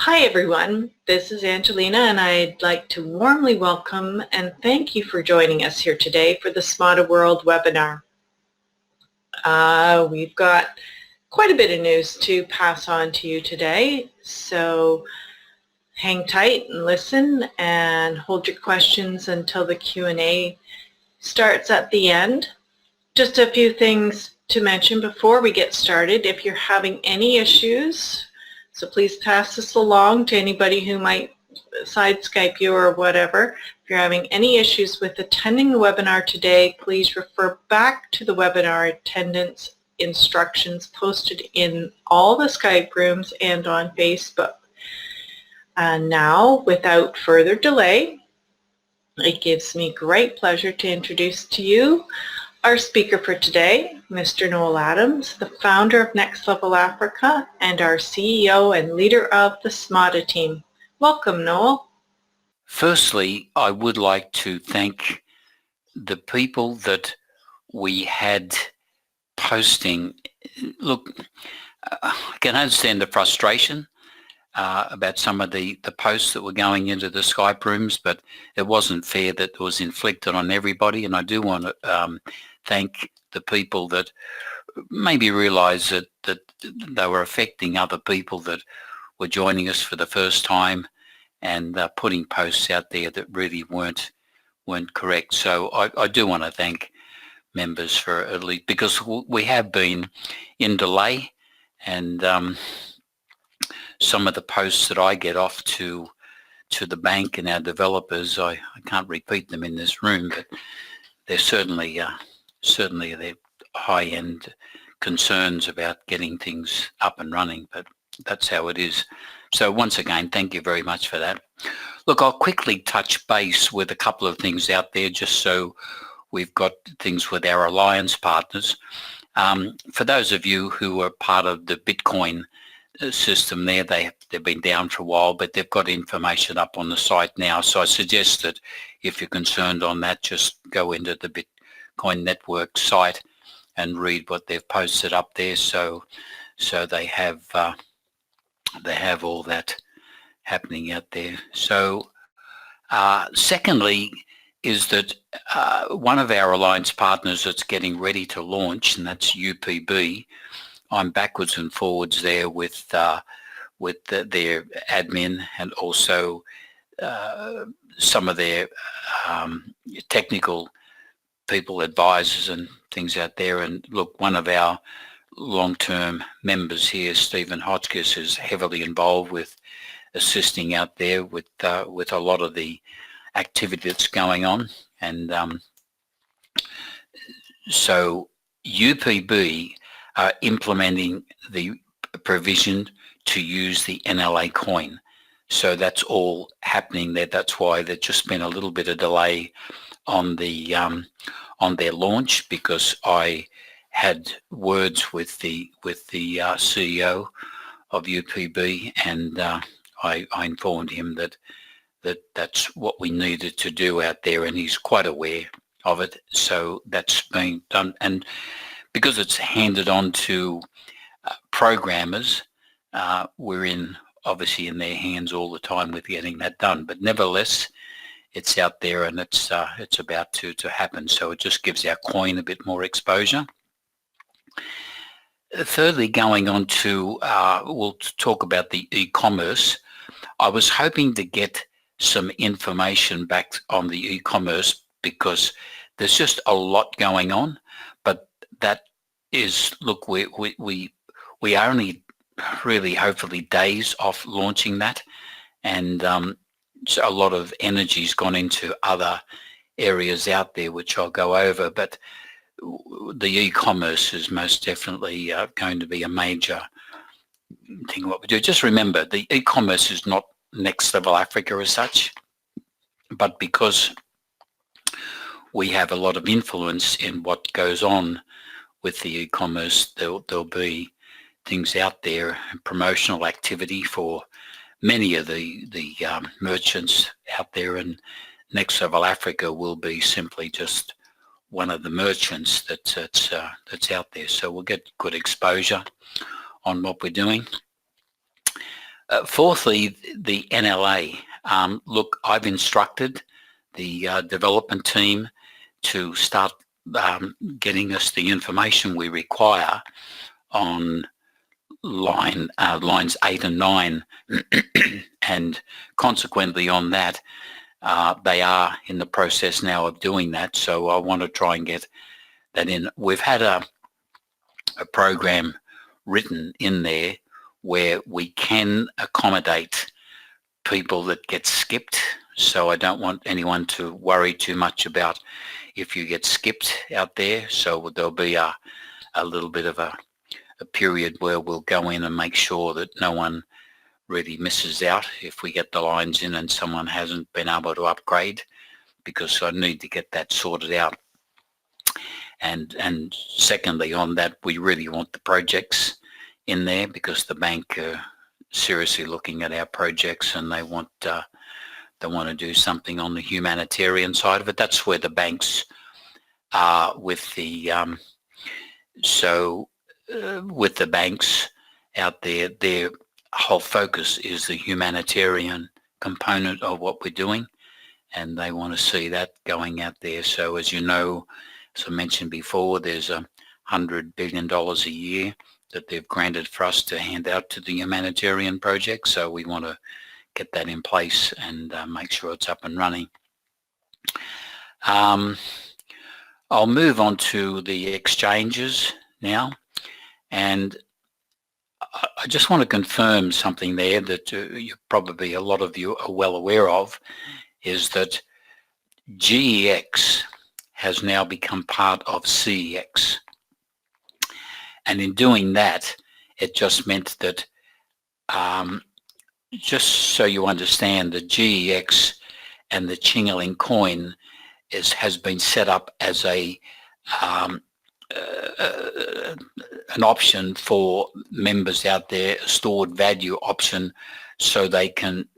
Hi everyone, this is Angelina and I'd like to warmly welcome and thank you for joining us here today for the Smada World webinar. We've got quite a bit of news to pass on to you today, so hang tight and listen and hold your questions until the Q&A starts at the end. Just a few things to mention before we get started. If you're having any issues, so please pass this along to anybody who might side Skype you or whatever. If you're having any issues with attending the webinar today, please refer back to the webinar attendance instructions posted in all the Skype rooms and on Facebook. And now, without further delay, it gives me great pleasure to introduce to you our speaker for today, Mr. Noel Adams, the founder of Next Level Africa and our CEO and leader of the Smada team. Welcome, Noel. Firstly, I would like to thank the people that we had posting. Look, I can understand the frustration about some of the posts that were going into the Skype rooms, but it wasn't fair that it was inflicted on everybody. And I do want to thank the people that maybe realised that they were affecting other people that were joining us for the first time and putting posts out there that really weren't correct. So I do want to thank members for at least, because we have been in delay, and some of the posts that I get off to the bank and our developers, I can't repeat them in this room, but they're certainly they're high-end concerns about getting things up and running, but that's how it is. So once again, thank you very much for that. Look, I'll quickly touch base with a couple of things out there just so we've got things with our alliance partners. For those of you who are part of the Bitcoin system there, they've been down for a while, but they've got information up on the site now. So I suggest that if you're concerned on that, just go into the Bitcoin Network site and read what they've posted up there. So they have all that happening out there. So secondly is that one of our alliance partners that's getting ready to launch, and that's UPB. I'm backwards and forwards there with their admin and also some of their technical people, advisors and things out there. And look, one of our long-term members here, Stephen Hotchkiss, is heavily involved with assisting out there with a lot of the activity that's going on. And so UPB are implementing the provision to use the NLA coin. So that's all happening there. That's why there's just been a little bit of delay on their launch, because I had words with the CEO of UPB, and I informed him that that's what we needed to do out there, and he's quite aware of it. So that's being done, and because it's handed on to programmers, we're obviously in their hands all the time with getting that done. But nevertheless, it's out there and it's about to happen. So it just gives our coin a bit more exposure. Thirdly, going on to, we'll talk about the e-commerce. I was hoping to get some information back on the e-commerce because there's just a lot going on, but that is, look, we are only really hopefully days off launching that, and so a lot of energy's gone into other areas out there, which I'll go over, but the e-commerce is most definitely going to be a major thing what we do. Just remember, the e-commerce is not Next Level Africa as such, but because we have a lot of influence in what goes on with the e-commerce, there'll be things out there, promotional activity for many of the merchants out there, and Next Level Africa will be simply just one of the merchants that's out there. So we'll get good exposure on what we're doing. Fourthly, the NLA. Look, I've instructed the development team to start getting us the information we require on lines 8 and 9, and consequently on that, they are in the process now of doing that. So I want to try and get that in. We've had a program written in there where we can accommodate people that get skipped. So I don't want anyone to worry too much about if you get skipped out there. So there'll be a little bit of a period where we'll go in and make sure that no one really misses out if we get the lines in and someone hasn't been able to upgrade, because I need to get that sorted out. And secondly, on that, we really want the projects in there, because the bank are seriously looking at our projects, and they want to do something on the humanitarian side of it. That's where the banks are with the with the banks out there. Their whole focus is the humanitarian component of what we're doing, and they want to see that going out there. So as you know, as I mentioned before, there's $100 billion a year that they've granted for us to hand out to the humanitarian project. So we want to get that in place and make sure it's up and running. I'll move on to the exchanges now, and I just want to confirm something there that you probably, a lot of you are well aware of, is that GEX has now become part of CEX. And in doing that, it just meant that, just so you understand, the GEX and the Chingaling coin has been set up as an option for members out there, a stored value option, so they can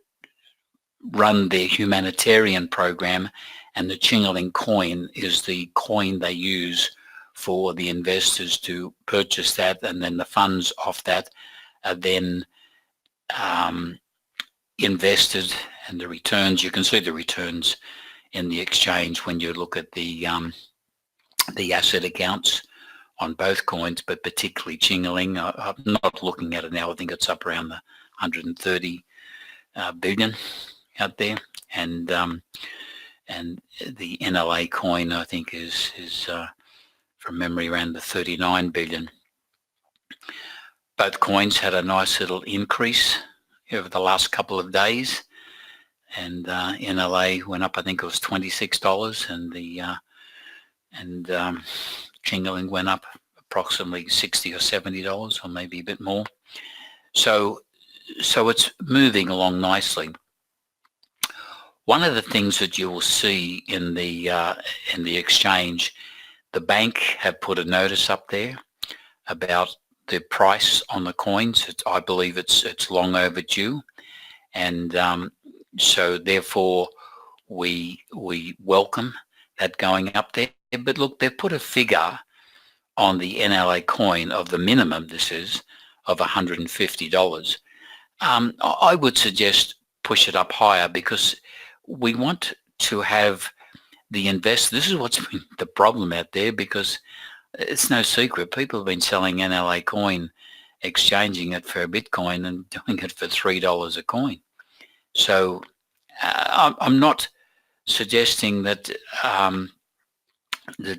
run their humanitarian program. And the Chingaling coin is the coin they use for the investors to purchase that, and then the funds off that are then invested, and the returns, you can see the returns in the exchange when you look at the asset accounts on both coins, but particularly Chingaling. I'm not looking at it now. I think it's up around the 130 billion out there, and the NLA coin, I think, is from memory around the 39 billion. Both coins had a nice little increase over the last couple of days, and NLA went up, I think it was $26, and the Chingaling went up approximately $60 or $70, or maybe a bit more. So it's moving along nicely. One of the things that you will see in the exchange, the bank have put a notice up there about the price on the coins. I believe it's long overdue, and so therefore we welcome that going up there. But look, they've put a figure on the NLA coin of the minimum, this is, of $150. I would suggest push it up higher, because we want to have the invest. This is what's been the problem out there, because it's no secret. People have been selling NLA coin, exchanging it for a Bitcoin and doing it for $3 a coin. So I'm not suggesting that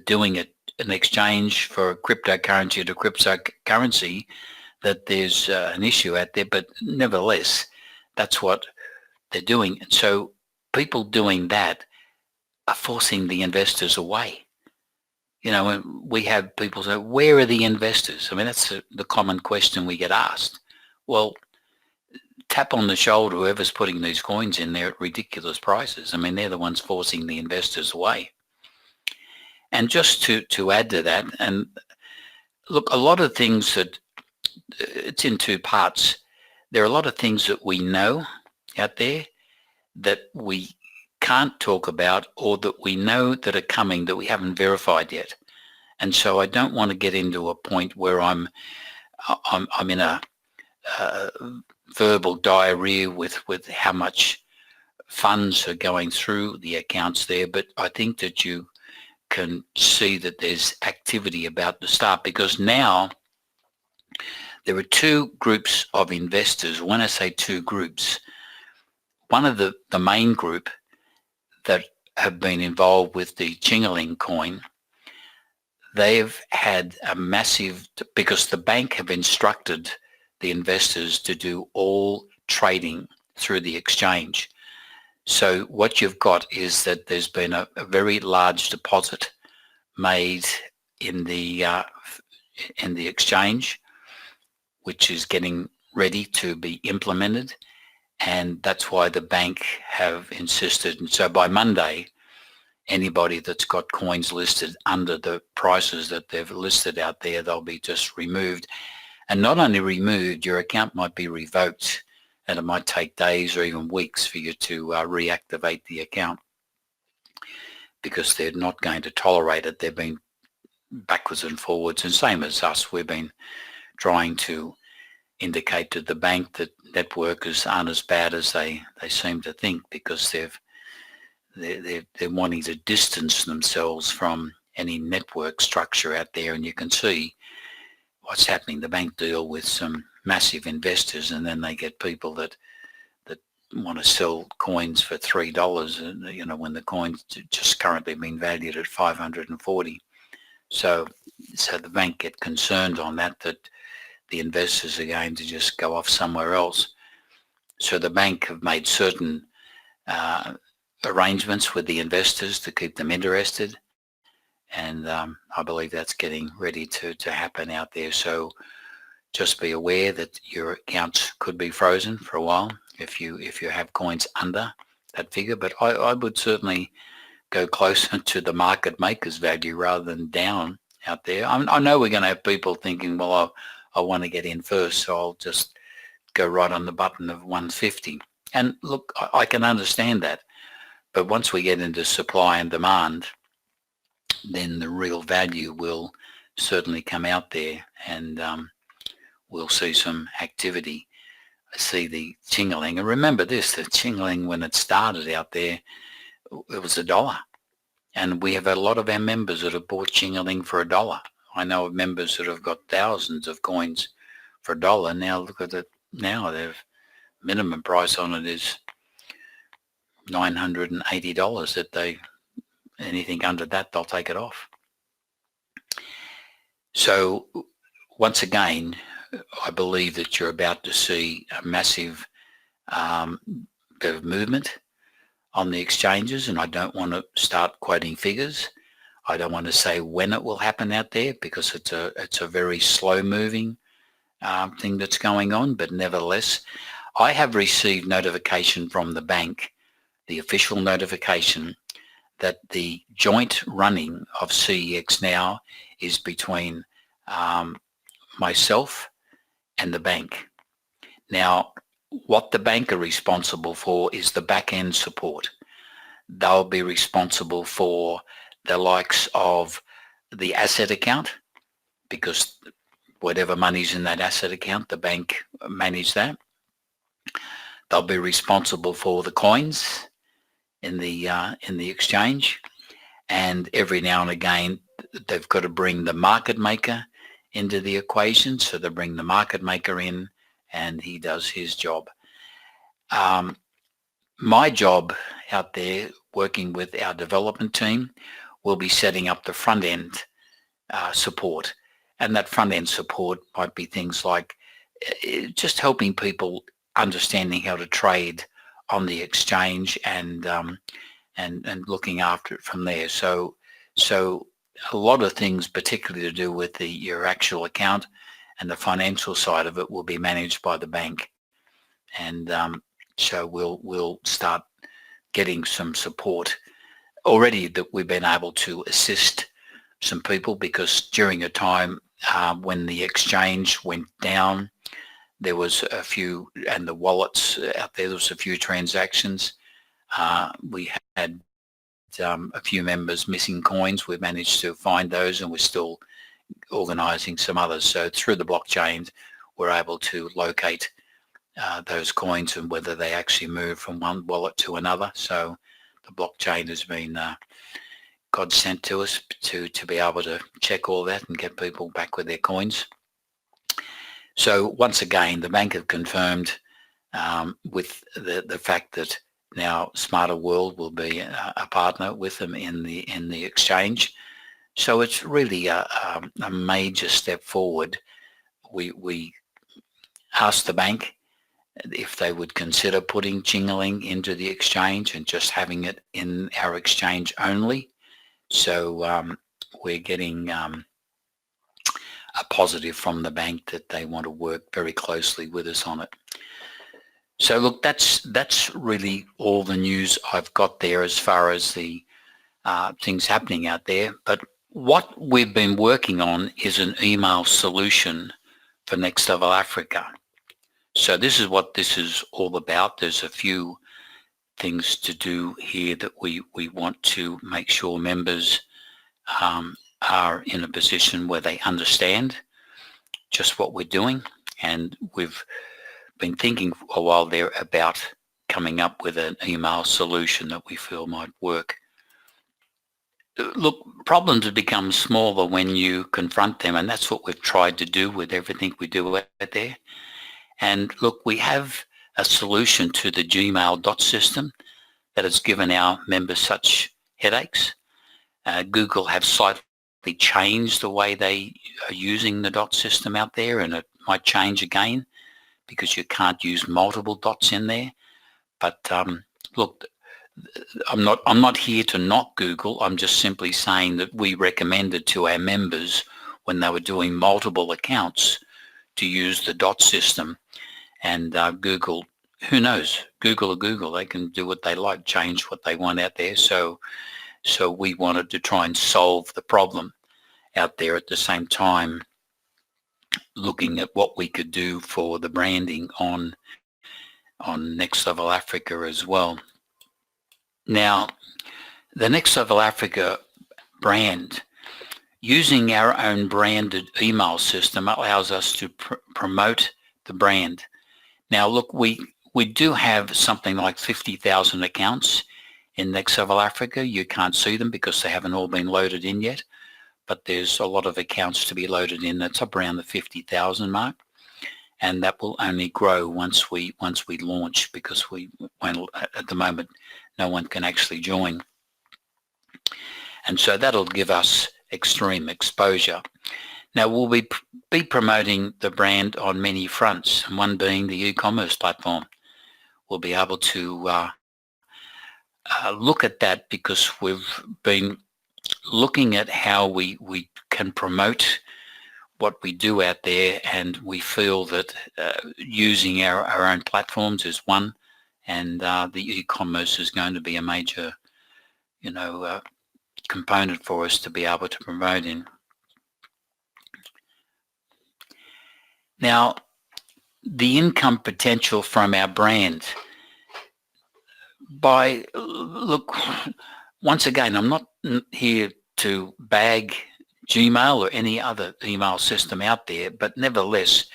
doing an exchange for cryptocurrency to cryptocurrency, that there's an issue out there, but nevertheless, that's what they're doing. And so people doing that are forcing the investors away. You know, we have people say, where are the investors? I mean, that's the common question we get asked. Well, tap on the shoulder whoever's putting these coins in there at ridiculous prices. I mean, they're the ones forcing the investors away. And just to add to that, and look, a lot of things that, it's in two parts. There are a lot of things that we know out there that we can't talk about, or that we know that are coming that we haven't verified yet. And so I don't want to get into a point where I'm in a verbal diarrhea with how much funds are going through the accounts there, but I think that you can see that there's activity about to start, because now there are two groups of investors. When I say two groups, one of the main group that have been involved with the Chingaling coin, they've had a massive, because the bank have instructed the investors to do all trading through the exchange. So what you've got is that there's been a very large deposit made in the exchange, which is getting ready to be implemented, and that's why the bank have insisted. And so by Monday, anybody that's got coins listed under the prices that they've listed out there, they'll be just removed. And not only removed, your account might be revoked, and it might take days or even weeks for you to reactivate the account, because they're not going to tolerate it. They've been backwards and forwards, and same as us, we've been trying to indicate to the bank that networkers aren't as bad as they seem to think, because they're wanting to distance themselves from any network structure out there. And you can see what's happening. The bank deal with some massive investors, and then they get people that want to sell coins for $3, and when the coins just currently been valued at 540. So the bank get concerned on that the investors are going to just go off somewhere else. So the bank have made certain arrangements with the investors to keep them interested, and I believe that's getting ready to happen out there. So just be aware that your accounts could be frozen for a while if you have coins under that figure. But I would certainly go closer to the market maker's value rather than down out there. I know we're going to have people thinking, well, I want to get in first, so I'll just go right on the button of 150. And look, I can understand that. But once we get into supply and demand, then the real value will certainly come out there, and we'll see some activity. I see the Chingaling, and remember this, the Chingaling, when it started out there, it was $1. And we have a lot of our members that have bought Chingaling for $1. I know of members that have got thousands of coins for $1. Now look at it. Now their minimum price on it is $980. That anything under that, they'll take it off. So once again, I believe that you're about to see a massive bit of movement on the exchanges, and I don't want to start quoting figures. I don't want to say when it will happen out there, because it's a very slow moving thing that's going on. But nevertheless, I have received notification from the bank, the official notification, that the joint running of CEX now is between myself and the bank. Now, what the bank are responsible for is the back-end support. They'll be responsible for the likes of the asset account, because whatever money's in that asset account, the bank manage that. They'll be responsible for the coins in the exchange, and every now and again they've got to bring the market maker into the equation. So they bring the market maker in, and he does his job. My job out there, working with our development team, will be setting up the front end support, and that front end support might be things like just helping people understanding how to trade on the exchange, and looking after it from there. So a lot of things, particularly to do with your actual account and the financial side of it, will be managed by the bank. And so we'll start getting some support already, that we've been able to assist some people, because during a time when the exchange went down, there was a few, and the wallets out there was a few transactions. We had a few members missing coins. We managed to find those, and we're still organising some others. So through the blockchain, we're able to locate those coins and whether they actually move from one wallet to another. So the blockchain has been God sent to us to be able to check all that and get people back with their coins. So once again, the bank have confirmed with the fact that now Smada World will be a partner with them in the exchange. So it's really a major step forward. We asked the bank if they would consider putting Jingling into the exchange and just having it in our exchange only. So we're getting a positive from the bank that they want to work very closely with us on it. So look, that's really all the news I've got there as far as the things happening out there. But what we've been working on is an email solution for Next Level Africa. So this is what this is all about. There's a few things to do here that we want to make sure members are in a position where they understand just what we're doing. And we've been thinking for a while there about coming up with an email solution that we feel might work. Look, problems have become smaller when you confront them, and that's what we've tried to do with everything we do out there. And look, we have a solution to the Gmail dot system that has given our members such headaches. Google have slightly changed the way they are using the dot system out there, and it might change again because you can't use multiple dots in there. But look, I'm not here to knock Google. I'm just simply saying that we recommended to our members when they were doing multiple accounts to use the dot system. And Google, who knows? Google or Google, they can do what they like, change what they want out there. So we wanted to try and solve the problem out there at the same time, looking at what we could do for the branding on Next Level Africa as well. Now, the Next Level Africa brand, using our own branded email system allows us to promote the brand. Now, look, we do have something like 50,000 accounts in Next Level Africa. You can't see them because they haven't all been loaded in yet, but there's a lot of accounts to be loaded in. That's up around the 50,000 mark, and that will only grow once we launch, because at the moment no one can actually join, and so that'll give us extreme exposure. Now, we'll be promoting the brand on many fronts, and one being the e-commerce platform. We'll be able to look at that because we've been looking at how we can promote what we do out there, and we feel that using our own platforms is one, and the e-commerce is going to be a major, component for us to be able to promote in. Now, the income potential from our brand. Look, once again, I'm not here to bag Gmail or any other email system out there, but nevertheless,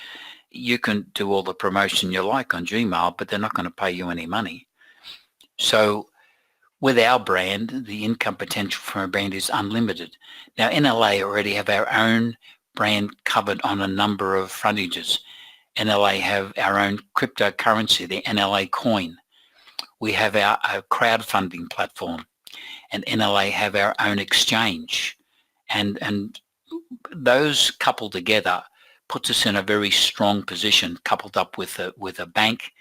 you can do all the promotion you like on Gmail, but they're not going to pay you any money. So with our brand, the income potential from a brand is unlimited. Now, NLA already have our own brand covered on a number of frontages. NLA have our own cryptocurrency, the NLA coin. We have our crowdfunding platform, and NLA have our own exchange. And those coupled together puts us in a very strong position, coupled up with a bank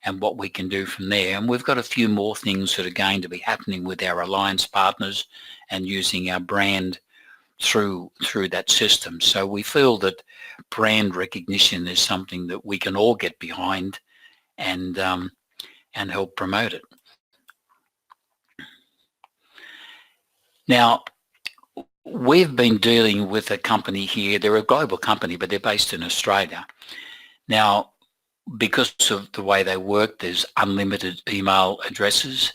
and what we can do from there. And we've got a few more things that are going to be happening with our alliance partners and using our brand through that system. So we feel that brand recognition is something that we can all get behind and help promote it. Now, we've been dealing with a company here. They're a global company, but they're based in Australia. Now, because of the way they work, there's unlimited email addresses,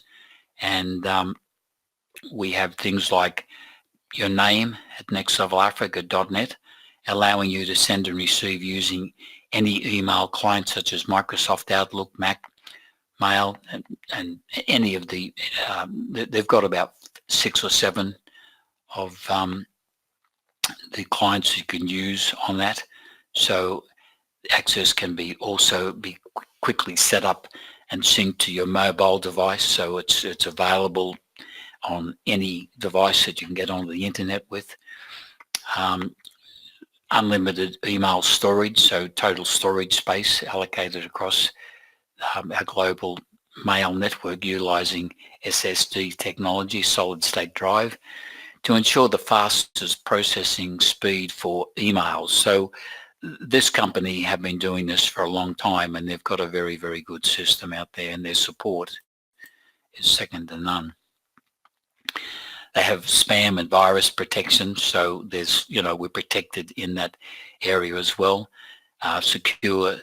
and we have things like your name at nextlevelafrica.net, allowing you to send and receive using any email client such as Microsoft Outlook, Mac, Mail, and any of the, they've got about 6 or 7 of the clients you can use on that. So access can be also be quickly set up and synced to your mobile device, so it's available on any device that you can get onto the internet with. Unlimited email storage, so total storage space allocated across our global mail network utilizing SSD technology, solid state drive, to ensure the fastest processing speed for emails. So this company have been doing this for a long time, and they've got a very, very good system out there, and their support is second to none. They have spam and virus protection, so there's, we're protected in that area as well. Secure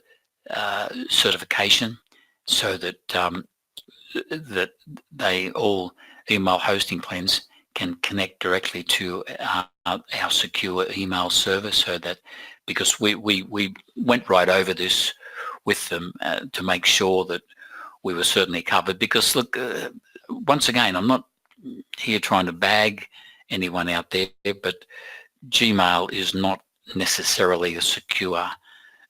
certification, so that that they all email hosting plans can connect directly to our secure email service, so that, because we went right over this with them to make sure that we were certainly covered. Because look, once again, I'm not here trying to bag anyone out there, but Gmail is not necessarily a secure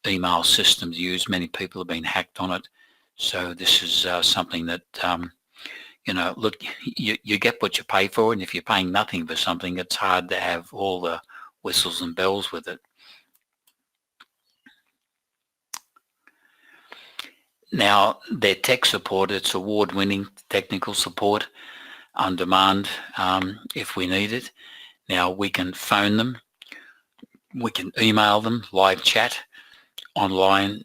email system to use. Many people have been hacked on it. So this is something that, look, you get what you pay for, and if you're paying nothing for something, it's hard to have all the whistles and bells with it. Now, their tech support, it's award-winning technical support on demand if we need it. Now, we can phone them, we can email them, live chat, online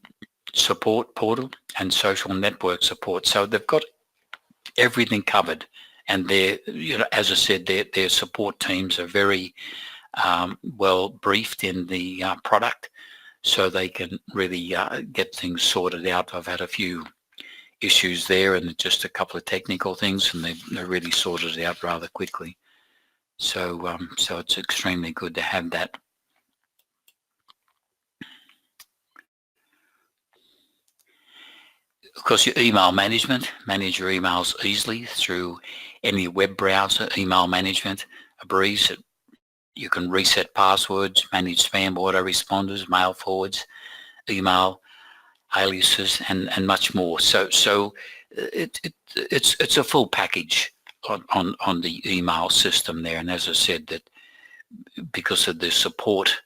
support portal, and social network support. So they've got everything covered, and they're, as I said, their support teams are very well briefed in the product, so they can really get things sorted out. I've had a few issues there, and just a couple of technical things, and they really sorted it out rather quickly. So so it's extremely good to have that. Of course, your email management, manage your emails easily through any web browser. Email management, a breeze. You can reset passwords, manage spam autoresponders, mail forwards, email aliases, and much more. So it's a full package on the email system there. And as I said, that because of the support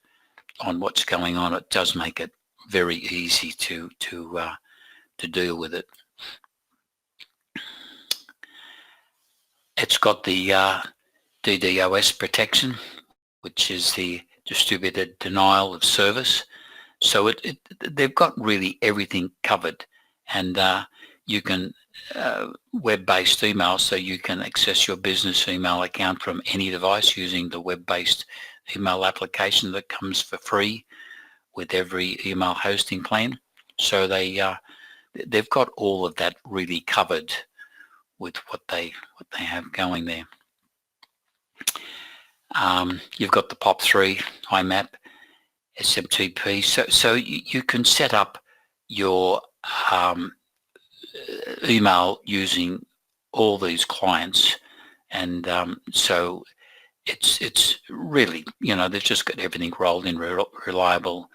on what's going on, it does make it very easy to deal with it. It's got the DDoS protection, which is the distributed denial of service. So they've got really everything covered, and you can web-based email, so you can access your business email account from any device using the web-based email application that comes for free with every email hosting plan. So they've got all of that really covered with what they have going there. You've got the POP3, IMAP, SMTP, so you can set up your email using all these clients, and so it's really, they've just got everything rolled in, reliable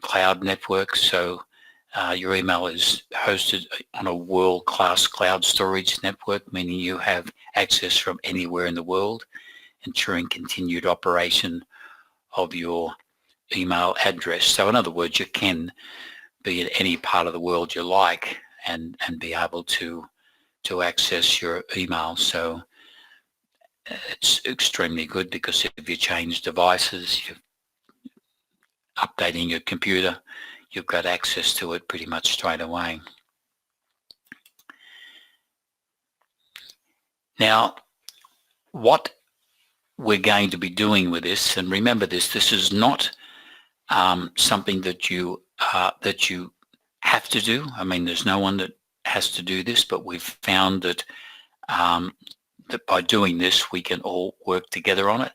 cloud network. So your email is hosted on a world-class cloud storage network, meaning you have access from anywhere in the world, ensuring continued operation of your email address. So in other words, you can be in any part of the world you like and be able to access your email. So it's extremely good, because if you change devices, you're updating your computer, you've got access to it pretty much straight away. Now, what we're going to be doing with this, and remember this is not something that you have to do. I mean, there's no one that has to do this, but we've found that that by doing this, we can all work together on it.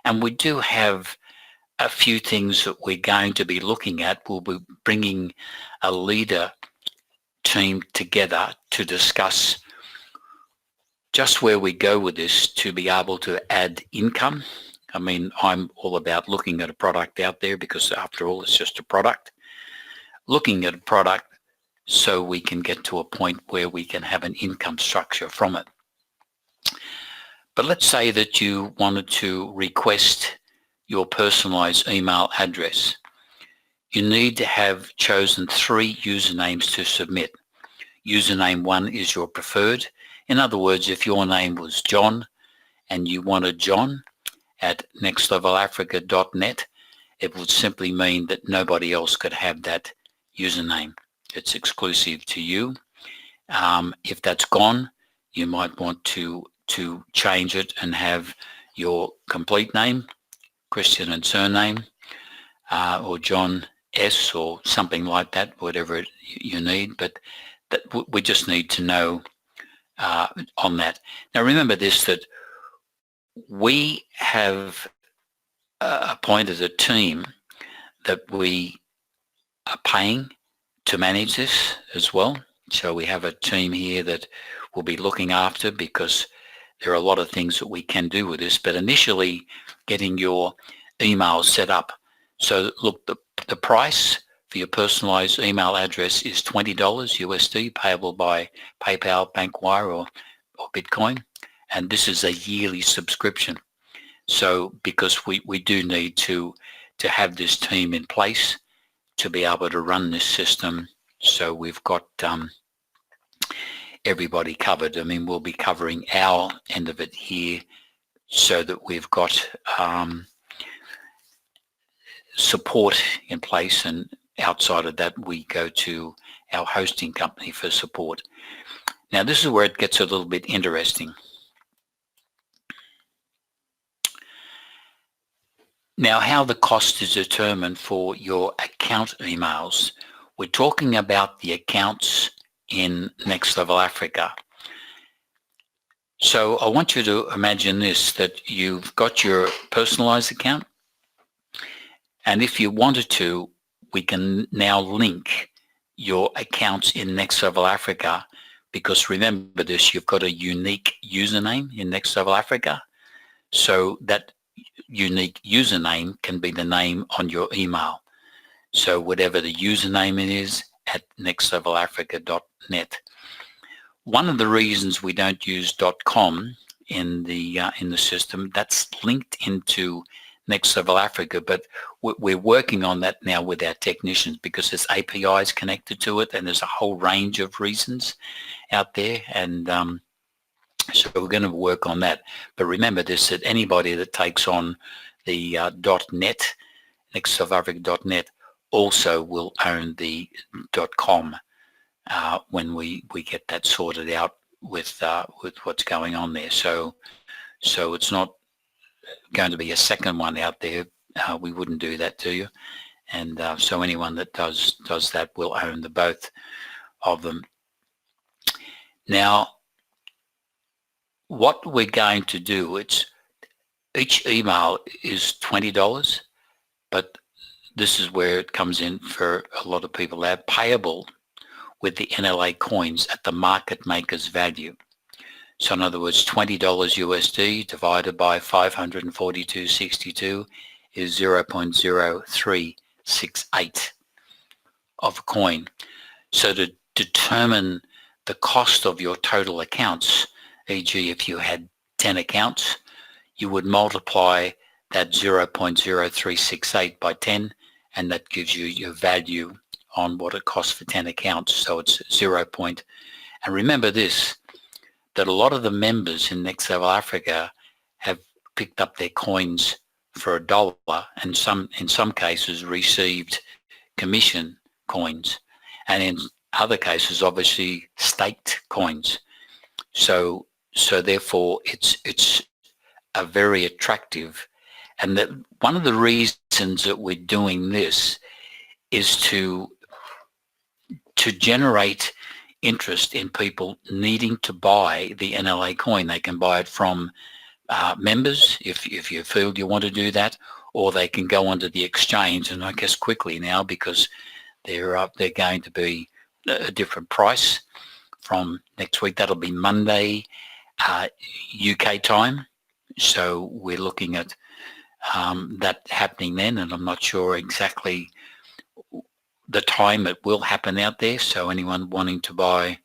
And we do have a few things that we're going to be looking at. We'll be bringing a leader team together to discuss just where we go with this to be able to add income. I mean, I'm all about looking at a product out there because after all, it's just a product. Looking at a product so we can get to a point where we can have an income structure from it. But let's say that you wanted to request your personalized email address. You need to have chosen 3 usernames to submit. Username 1 is your preferred. In other words, if your name was John and you wanted John at nextlevelafrica.net, it would simply mean that nobody else could have that username. It's exclusive to you. If that's gone, you might want to change it and have your complete name, Christian and surname, or John S or something like that, whatever you need. But that we just need to know on that. Now remember this, that we have appointed a team that we are paying to manage this as well. So we have a team here that will be looking after, because there are a lot of things that we can do with this, but initially getting your email set up. So look, the price for your personalized email address is $20 USD, payable by PayPal, Bankwire, or Bitcoin. And this is a yearly subscription. So because we do need to have this team in place to be able to run this system, so we've got everybody covered. I mean, we'll be covering our end of it here so that we've got support in place, and outside of that we go to our hosting company for support. Now this is where it gets a little bit interesting. Now, how the cost is determined for your account emails. We're talking about the accounts in Next Level Africa. So I want you to imagine this, that you've got your personalized account, and if you wanted to, we can now link your accounts in Next Level Africa, because remember this, you've got a unique username in Next Level Africa. So that unique username can be the name on your email. So whatever the username it is at nextlevelafrica.net. One of the reasons we don't use .com in the system, that's linked into Next Level Africa, but we're working on that now with our technicians, because there's APIs connected to it, and there's a whole range of reasons out there, and so we're going to work on that. But remember this, that anybody that takes on the .net, nextlevelafrica.net, also will own the .com when we get that sorted out with what's going on there. So it's not going to be a second one out there. We wouldn't do that to you. And so anyone that does that will own the both of them. Now, what we're going to do, it's each email is $20, but this is where it comes in for a lot of people. They're payable with the NLA coins at the market maker's value. So in other words, $20 USD divided by 542.62 is 0.0368 of a coin. So to determine the cost of your total accounts, e.g. if you had 10 accounts, you would multiply that 0.0368 by 10, and that gives you your value on what it costs for 10 accounts. So it's 0. And remember this, that a lot of the members in Next Level Africa have picked up their coins for $1, and in some cases received commission coins, and in other cases obviously staked coins. So therefore it's a very attractive, and that one of the reasons that we're doing this is to generate interest in people needing to buy the NLA coin. They can buy it from members if you feel you want to do that, or they can go onto the exchange, and I guess quickly now, because they're going to be a different price from next week. That'll be Monday UK time, so we're looking at that happening then, and I'm not sure exactly the time it will happen out there. So anyone wanting to buy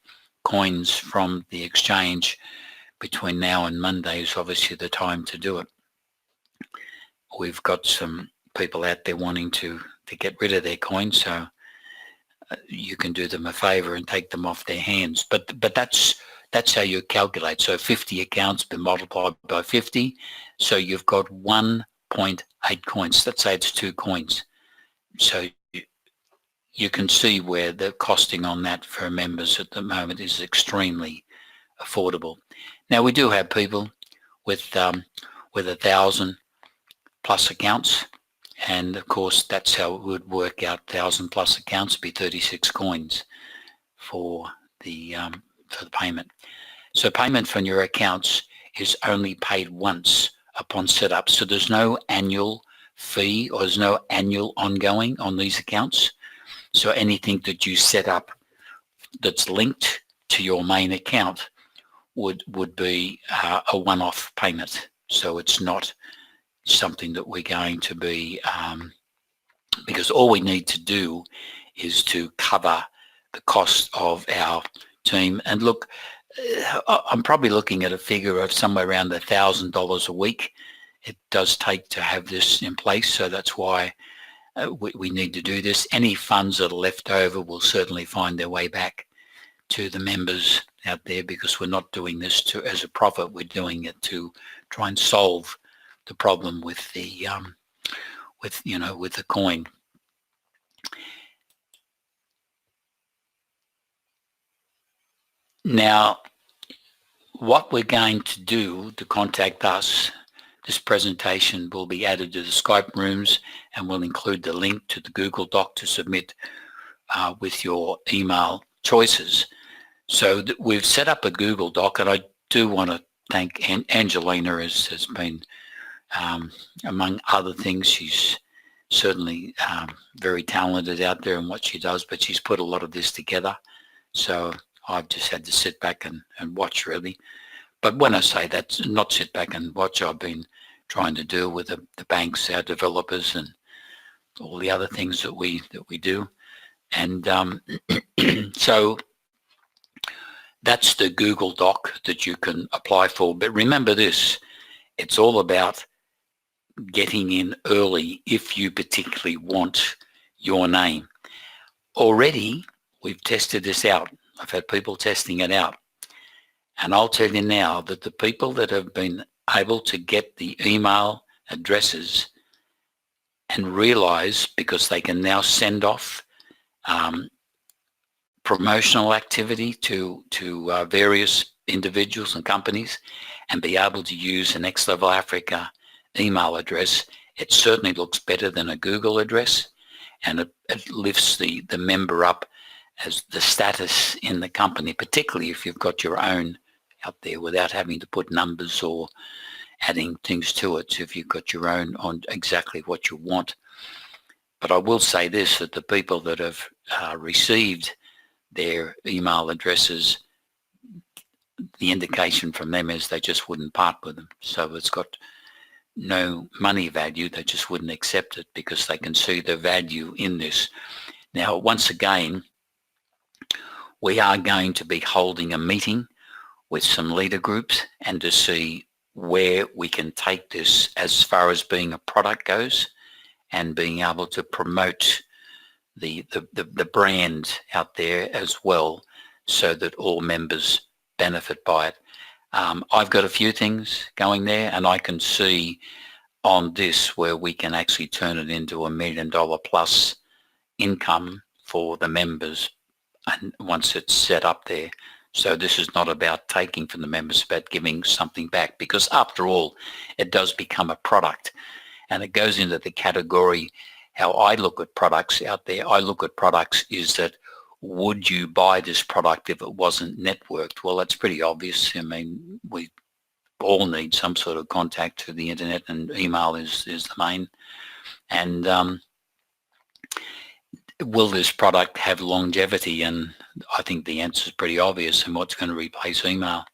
coins from the exchange between now and Monday is obviously the time to do it. We've got some people out there wanting to get rid of their coins, so you can do them a favor and take them off their hands. But that's how you calculate. So 50 accounts been multiplied by 50, so you've got 1.8 coins. Let's say it's 2 coins. So you can see where the costing on that for members at the moment is extremely affordable. Now, we do have people with 1,000 plus accounts, and of course that's how it would work out. 1,000 plus accounts would be 36 coins for the payment. So payment from your accounts is only paid once upon setup. So there's no annual fee, or there's no annual ongoing on these accounts. So anything that you set up that's linked to your main account would be a one-off payment. So it's not something that we're going to be, because all we need to do is to cover the cost of our team. And look, I'm probably looking at a figure of somewhere around $1,000 a week. It does take to have this in place, so that's why we need to do this. Any funds that are left over will certainly find their way back to the members out there, because we're not doing this as a profit. We're doing it to try and solve the problem with the with the coin. Now, what we're going to do to contact us, this presentation will be added to the Skype rooms, and we'll include the link to the Google Doc to submit with your email choices. So we've set up a Google Doc, and I do want to thank Angelina, has been, among other things, she's certainly very talented out there in what she does, but she's put a lot of this together. So I've just had to sit back and watch, really. But when I say that, not sit back and watch, I've been trying to deal with the banks, our developers, and all the other things that we do. And so that's the Google Doc that you can apply for. But remember this, it's all about getting in early if you particularly want your name. Already, we've tested this out. I've had people testing it out. And I'll tell you now that the people that have been able to get the email addresses and realize, because they can now send off promotional activity to various individuals and companies, and be able to use a Next Level Africa email address, it certainly looks better than a Google address, and it lifts the member up as the status in the company, particularly if you've got your own out there without having to put numbers or adding things to it. So if you've got your own on exactly what you want. But I will say this, that the people that have received their email addresses, the indication from them is they just wouldn't part with them. So it's got no money value. They just wouldn't accept it because they can see the value in this. Now, once again, we are going to be holding a meeting with some leader groups and to see where we can take this as far as being a product goes, and being able to promote the brand out there as well, so that all members benefit by it. I've got a few things going there, and I can see on this where we can actually turn it into $1 million plus income for the members, and once it's set up there. So this is not about taking from the members, but giving something back, because after all, it does become a product, and it goes into the category. How I look at products out there, I look at products is that, would you buy this product if it wasn't networked? Well, that's pretty obvious. I mean, we all need some sort of contact to the internet, and email is the main And will this product have longevity? And I think the answer is pretty obvious. And what's going to replace email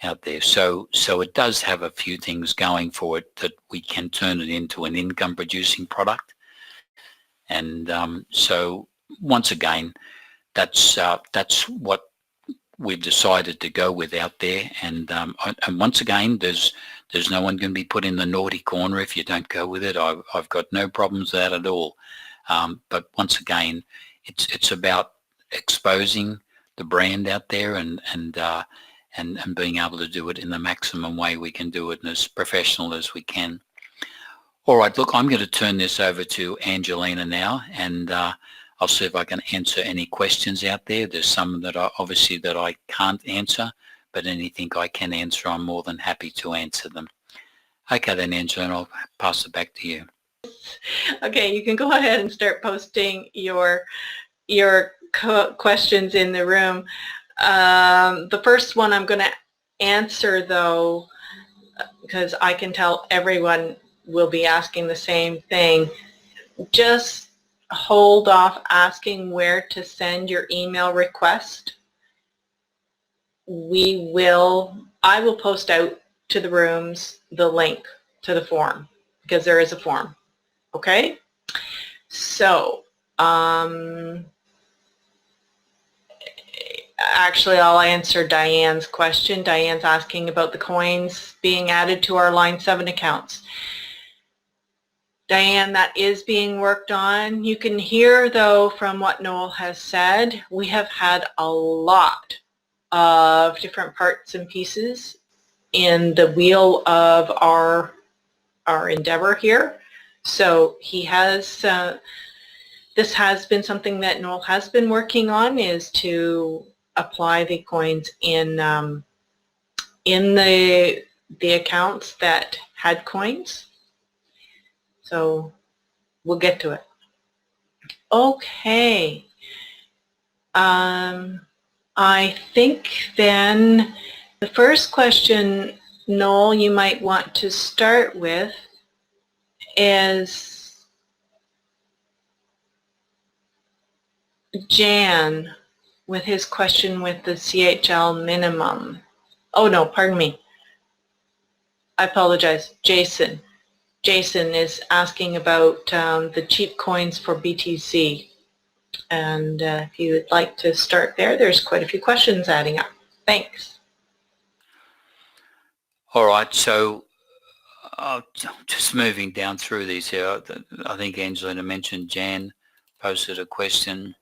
out there? So it does have a few things going for it, that we can turn it into an income producing product. And so once again, that's what we've decided to go with out there. And once again, there's no one going to be put in the naughty corner if you don't go with it. I've got no problems with that at all. But once again, it's about exposing the brand out there and being able to do it in the maximum way we can do it, and as professional as we can. All right, look, I'm going to turn this over to Angelina now, and I'll see if I can answer any questions out there. There's some that are obviously that I can't answer, but anything I can answer, I'm more than happy to answer them. Okay then, Angelina, I'll pass it back to you. Okay, you can go ahead and start posting your questions in the room. The first one I'm going to answer, though, because I can tell everyone will be asking the same thing. Just hold off asking where to send your email request. I will post out to the rooms the link to the form, because there is a form. Okay? So, actually, I'll answer Diane's question. Diane's asking about the coins being added to our Line 7 accounts. Diane, that is being worked on. You can hear, though, from what Noel has said, we have had a lot of different parts and pieces in the wheel of our endeavor here. So he has, this has been something that Noel has been working on, is to apply the coins in the accounts that had coins. So we'll get to it. Okay. I think then the first question, Noel, you might want to start with is Jan with his question with the CHL minimum. Oh no, pardon me. I apologize. Jason. Jason is asking about the cheap coins for BTC. And if you would like to start there, there's quite a few questions adding up. Thanks. All right, so just moving down through these here, I think Angelina mentioned Jan posted a question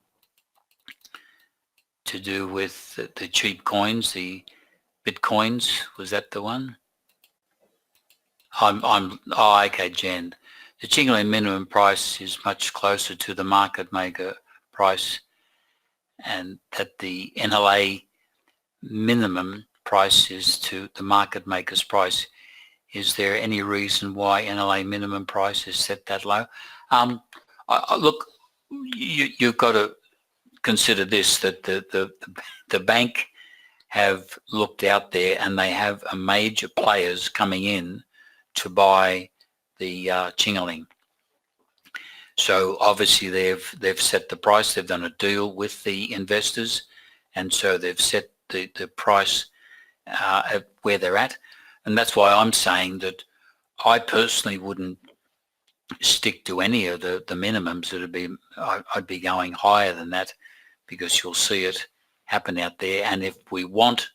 to do with the cheap coins, the Bitcoins. Was that the one? Okay, Jan. The Chingaling minimum price is much closer to the market maker price, and that the NLA minimum price is to the market maker's price. Is there any reason why NLA minimum price is set that low? Look, you've got to consider this, that the bank have looked out there and they have a major players coming in to buy the Chingaling. So obviously they've set the price. They've done a deal with the investors, and so they've set the price at where they're at. And that's why I'm saying that I personally wouldn't stick to any of the minimums. I'd be going higher than that, because you'll see it happen out there. And if we want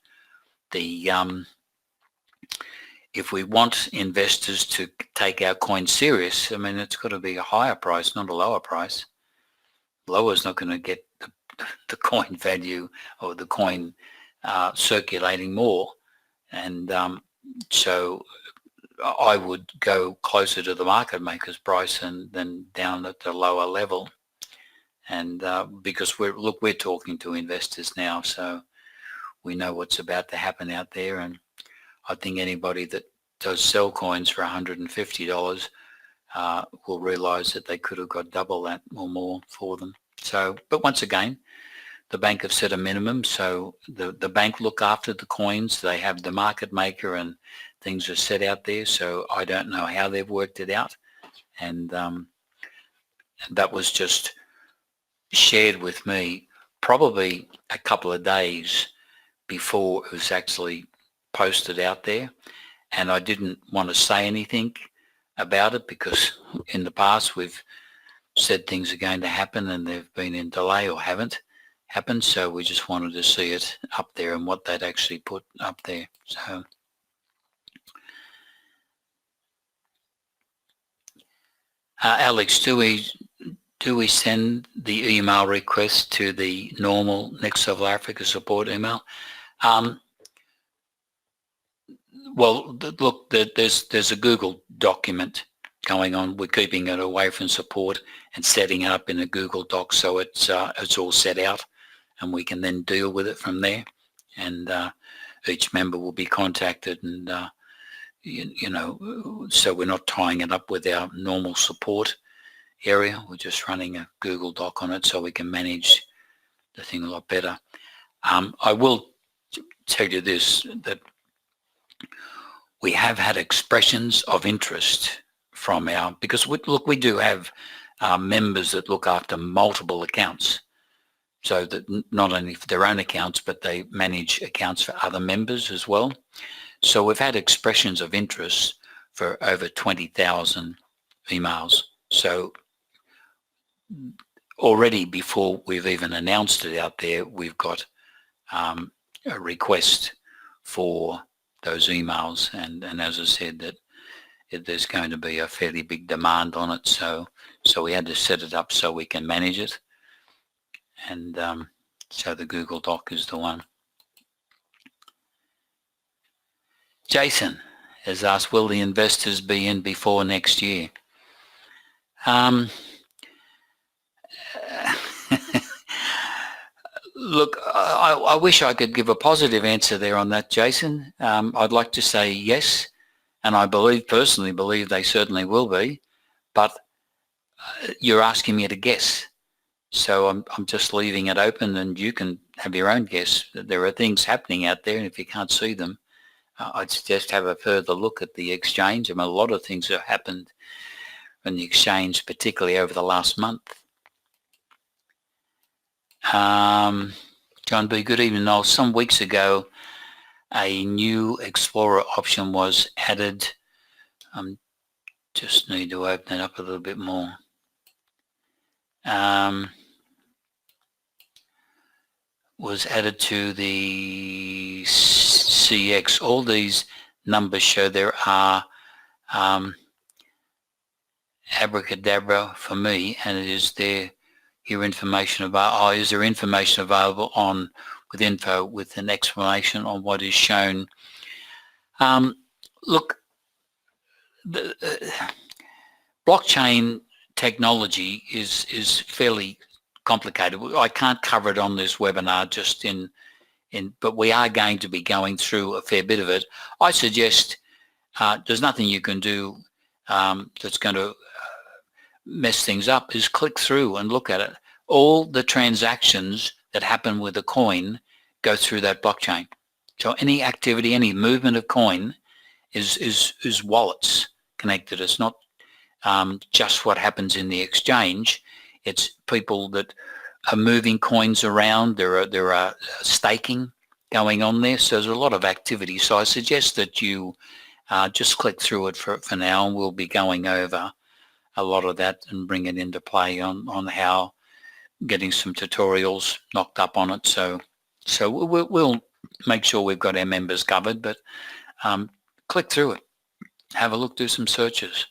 investors to take our coin serious, I mean, it's got to be a higher price, not a lower price. Lower is not going to get the coin value or the coin circulating more. And so I would go closer to the market maker's price than down at the lower level. And because we're talking to investors now, so we know what's about to happen out there. And I think anybody that does sell coins for $150 will realize that they could have got double that or more for them. So, but once again, the bank have set a minimum, so the bank look after the coins. They have the market maker and things are set out there, so I don't know how they've worked it out. and that was just shared with me probably a couple of days before it was actually posted out there, and I didn't want to say anything about it because in the past we've said things are going to happen and they've been in delay or haven't happened, so we just wanted to see it up there and what they'd actually put up there. So Alex, do we send the email request to the normal Next Level Africa support email? Well, look, there's a Google document going on. We're keeping it away from support and setting it up in a Google Doc, so it's all set out, and we can then deal with it from there. And each member will be contacted, and you know, so we're not tying it up with our normal support area. We're just running a Google Doc on it, so we can manage the thing a lot better. I will tell you this, that we have had expressions of interest from our, because we do have members that look after multiple accounts, so that not only for their own accounts, but they manage accounts for other members as well. So we've had expressions of interest for over 20,000 emails. So already before we've even announced it out there, we've got a request for those emails, and as I said, that there's going to be a fairly big demand on it, so we had to set it up so we can manage it, and so the Google Doc is the one. Jason has asked, will the investors be in before next year? Look, I wish I could give a positive answer there on that, Jason. I'd like to say yes, and I personally believe they certainly will be, but you're asking me to guess. So I'm just leaving it open, and you can have your own guess. There are things happening out there, and if you can't see them, I'd suggest have a further look at the exchange. I mean, a lot of things have happened in the exchange, particularly over the last month. John B, good evening, Noel. Some weeks ago, a new Explorer option was added. Just need to open it up a little bit more. Was added to the CX. All these numbers show there are abracadabra for me, and it is there. Here information about, is there information available on with info with an explanation on what is shown? Look, the blockchain technology is fairly complicated. I can't cover it on this webinar just but we are going to be going through a fair bit of it. I suggest there's nothing you can do that's going to mess things up, is click through and look at it. All the transactions that happen with a coin go through that blockchain. So any activity, any movement of coin is wallets connected. It's not just what happens in the exchange. It's people that are moving coins around. There are staking going on there. So there's a lot of activity. So I suggest that you just click through it for now, and we'll be going over a lot of that and bring it into play on how getting some tutorials knocked up on it. So we'll make sure we've got our members covered, but click through it, have a look, do some searches.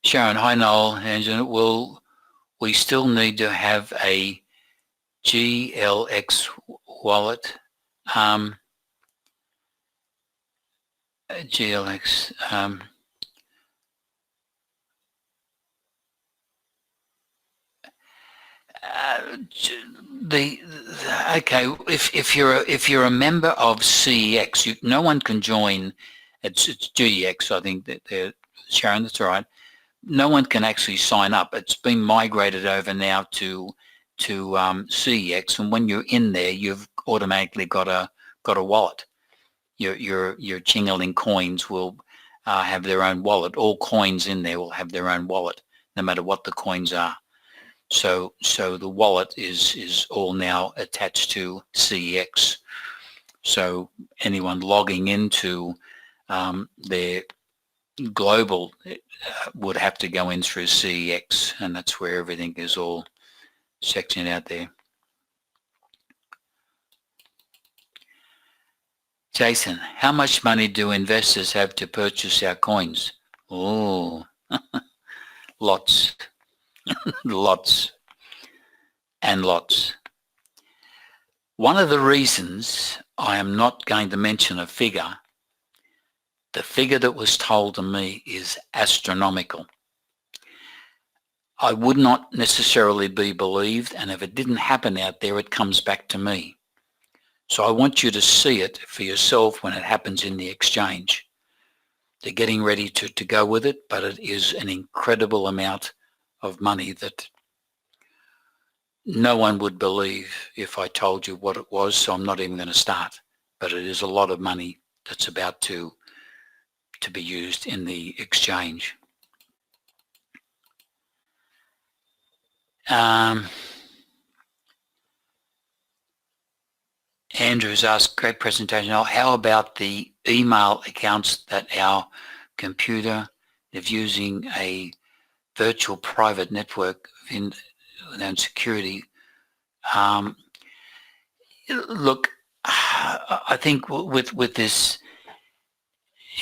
Sharon, hi Noel, Angela, will we still need to have a GLX wallet? GLX, okay, if you're a member of CEX, no one can join. It's GEX, I think that Sharon, that's all right. No one can actually sign up. It's been migrated over now to CEX, and when you're in there, you've automatically got a wallet. Your Chingaling coins will have their own wallet. All coins in there will have their own wallet, no matter what the coins are. So the wallet is all now attached to CEX. So anyone logging into their global would have to go in through CEX, and that's where everything is all sectioned out there. Jason, how much money do investors have to purchase our coins? Oh, lots, lots and lots. One of the reasons I am not going to mention a figure, the figure that was told to me is astronomical. I would not necessarily be believed, and if it didn't happen out there, it comes back to me. So I want you to see it for yourself when it happens in the exchange. They're getting ready to go with it, but it is an incredible amount of money that no one would believe if I told you what it was, so I'm not even going to start. But it is a lot of money that's about to be used in the exchange. Andrew's asked, great presentation. How about the email accounts that our computer is using a virtual private network without security? Look, I think with this,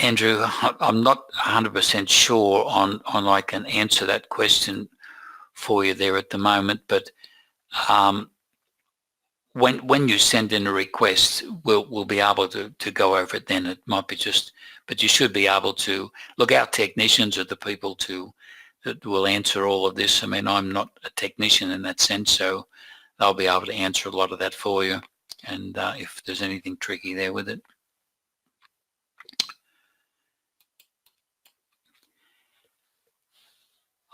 Andrew, I'm not 100% sure on I can answer that question for you there at the moment, but when you send in a request, we'll be able to go over it then. It might be just, but you should be able to look. Our technicians are the people that will answer all of this. I mean, I'm not a technician in that sense, so they'll be able to answer a lot of that for you. And if there's anything tricky there with it.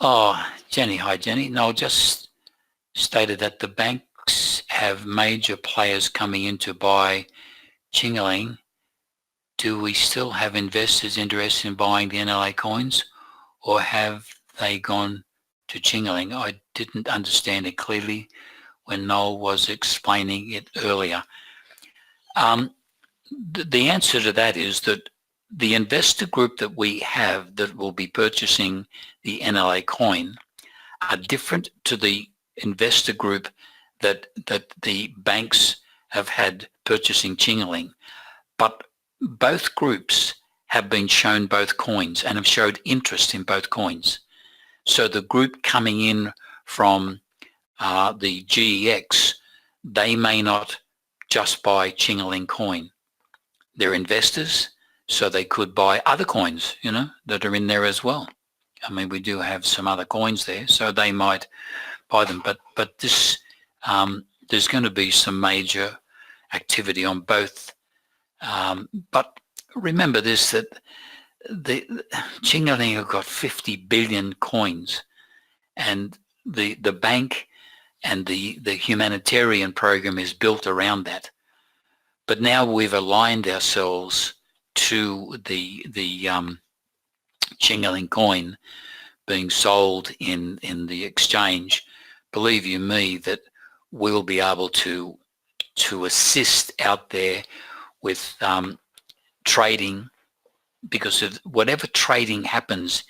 Oh, Jenny, hi Jenny. No, just stated that the banks have major players coming in to buy Chingaling. Do we still have investors interested in buying the NLA coins, or have they gone to Chingaling? I didn't understand it clearly when Noel was explaining it earlier. The answer to that is that the investor group that we have that will be purchasing the NLA coin are different to the investor group that the banks have had purchasing Chingaling. But both groups have been shown both coins and have showed interest in both coins. So the group coming in from the GEX, they may not just buy Chingaling coin. They're investors, so they could buy other coins, that are in there as well. I mean, we do have some other coins there, so they might buy them. But this, there's going to be some major activity on both. But remember this, that the Chingaling have got 50 billion coins, and the bank and the humanitarian program is built around that. But now we've aligned ourselves to the Chingaling coin being sold in the exchange. Believe you me that we'll be able to assist out there with trading, because of whatever trading happens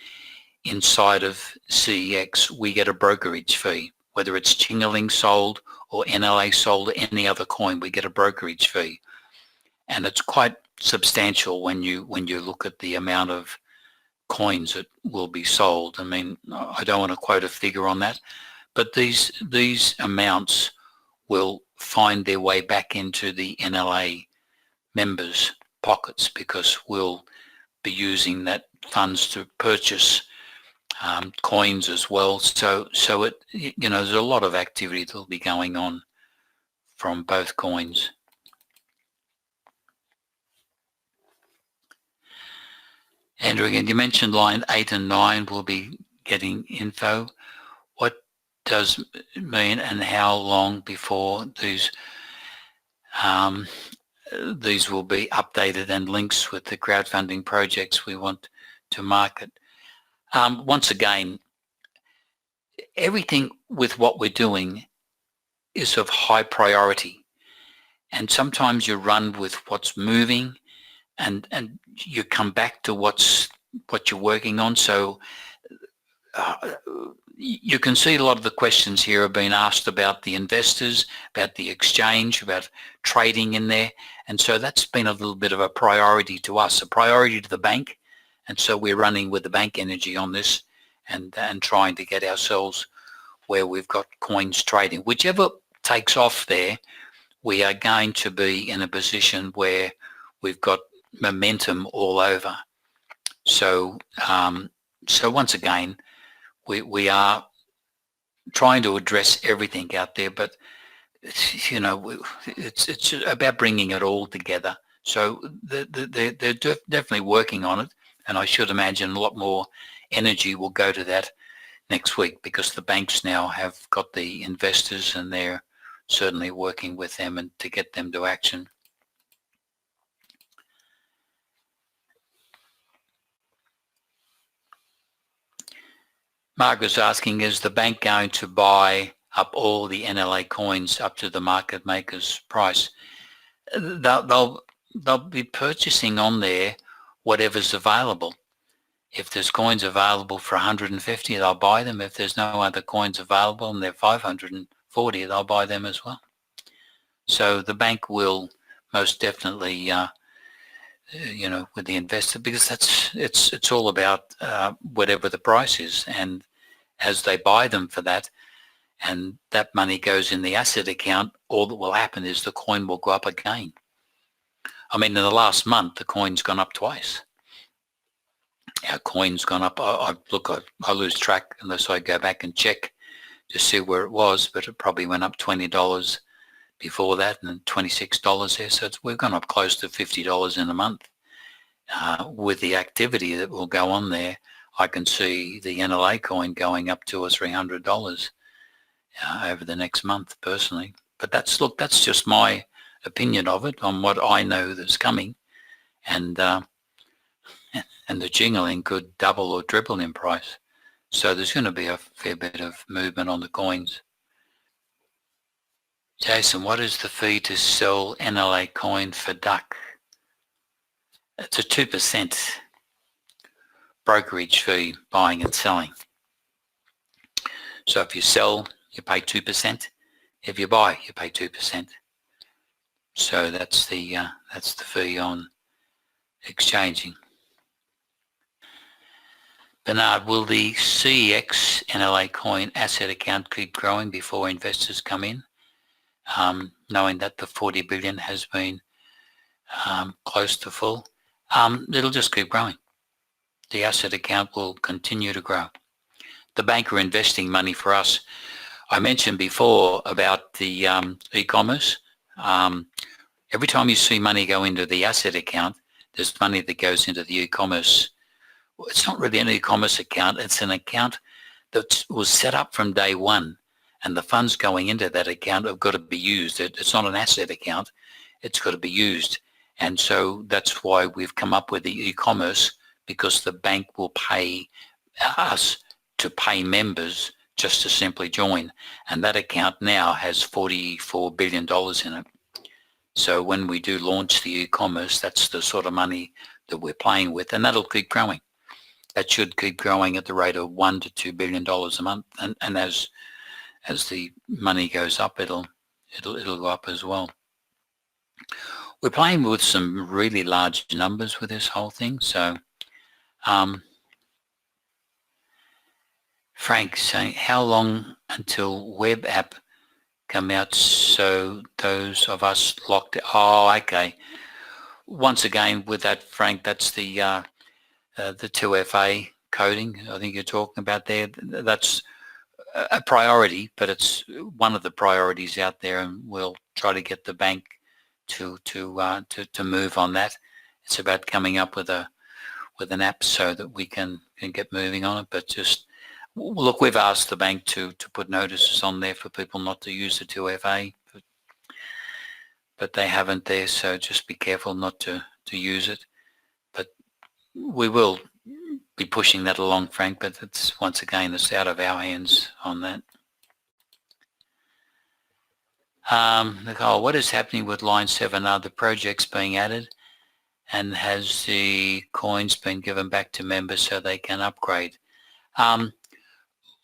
inside of CEX, we get a brokerage fee. Whether it's Chingaling sold or NLA sold or any other coin, we get a brokerage fee. And it's quite substantial when you look at the amount of coins that will be sold. I mean, I don't want to quote a figure on that, but these amounts will find their way back into the NLA members' pockets, because we'll be using that funds to purchase coins as well. So it, there's a lot of activity that will be going on from both coins. Andrew, again, you mentioned line 8 and 9 will be getting info. What does it mean, and how long before these will be updated, and links with the crowdfunding projects we want to market. Once again, everything with what we're doing is of high priority, and sometimes you run with what's moving, and you come back to what you're working on. So you can see a lot of the questions here have been asked about the investors, about the exchange, about trading in there, and so that's been a little bit of a priority to us, a priority to the bank, and so we're running with the bank energy on this, and trying to get ourselves where we've got coins trading. Whichever takes off there, we are going to be in a position where we've got momentum all over. So so once again, we are trying to address everything out there, but you know, it's about bringing it all together. So they're definitely working on it, and I should imagine a lot more energy will go to that next week, because the banks now have got the investors, and they're certainly working with them and to get them to action. Margaret's asking, is the bank going to buy up all the NLA coins up to the market maker's price? They'll be purchasing on there whatever's available. If there's coins available for 150, they'll buy them. If there's no other coins available and they're 540, they'll buy them as well. So the bank will most definitely, you know, with the investor, because it's all about whatever the price is, and as they buy them for that, and that money goes in the asset account, all that will happen is the coin will go up again. I mean, in the last month, the coin's gone up twice. Our coin's gone up. I lose track unless I go back and check to see where it was, but it probably went up $20 before that, and then $26 there. So we've gone up close to $50 in a month. With the activity that will go on there, I can see the NLA coin going up $200 or $300 over the next month personally. But that's just my opinion of it on what I know that's coming, and the jingling could double or triple in price. So there's going to be a fair bit of movement on the coins. Jason, what is the fee to sell NLA coin for duck? It's a 2% brokerage fee, buying and selling. So if you sell, you pay 2%. If you buy, you pay 2%. So that's the fee on exchanging. Bernard, will the CEX NLA coin asset account keep growing before investors come in, knowing that the 40 billion has been close to full? It'll just keep growing. The asset account will continue to grow. The bank are investing money for us. I mentioned before about the e-commerce. Every time you see money go into the asset account, there's money that goes into the e-commerce. Well, it's not really an e-commerce account. It's an account that was set up from day one, and the funds going into that account have got to be used. It's not an asset account. It's got to be used. And so that's why we've come up with the e-commerce, because the bank will pay us to pay members just to simply join. And that account now has $44 billion in it. So when we do launch the e-commerce, that's the sort of money that we're playing with, and that'll keep growing. That should keep growing at the rate of $1 to $2 billion a month. And as the money goes up, it'll go up as well. We're playing with some really large numbers with this whole thing. So Frank saying, how long until web app come out so those of us locked? Oh, okay. Once again, with that, Frank, that's the 2FA coding I think you're talking about there. That's a priority, but it's one of the priorities out there, and we'll try to get the bank to move on that. It's about coming up with an app so that we can get moving on it. But just look, we've asked the bank to put notices on there for people not to use the 2FA, but they haven't there, so just be careful not to use it. But we will be pushing that along, Frank, but it's once again, it's out of our hands on that. Nicole, what is happening with line 7? Are the projects being added? And has the coins been given back to members so they can upgrade?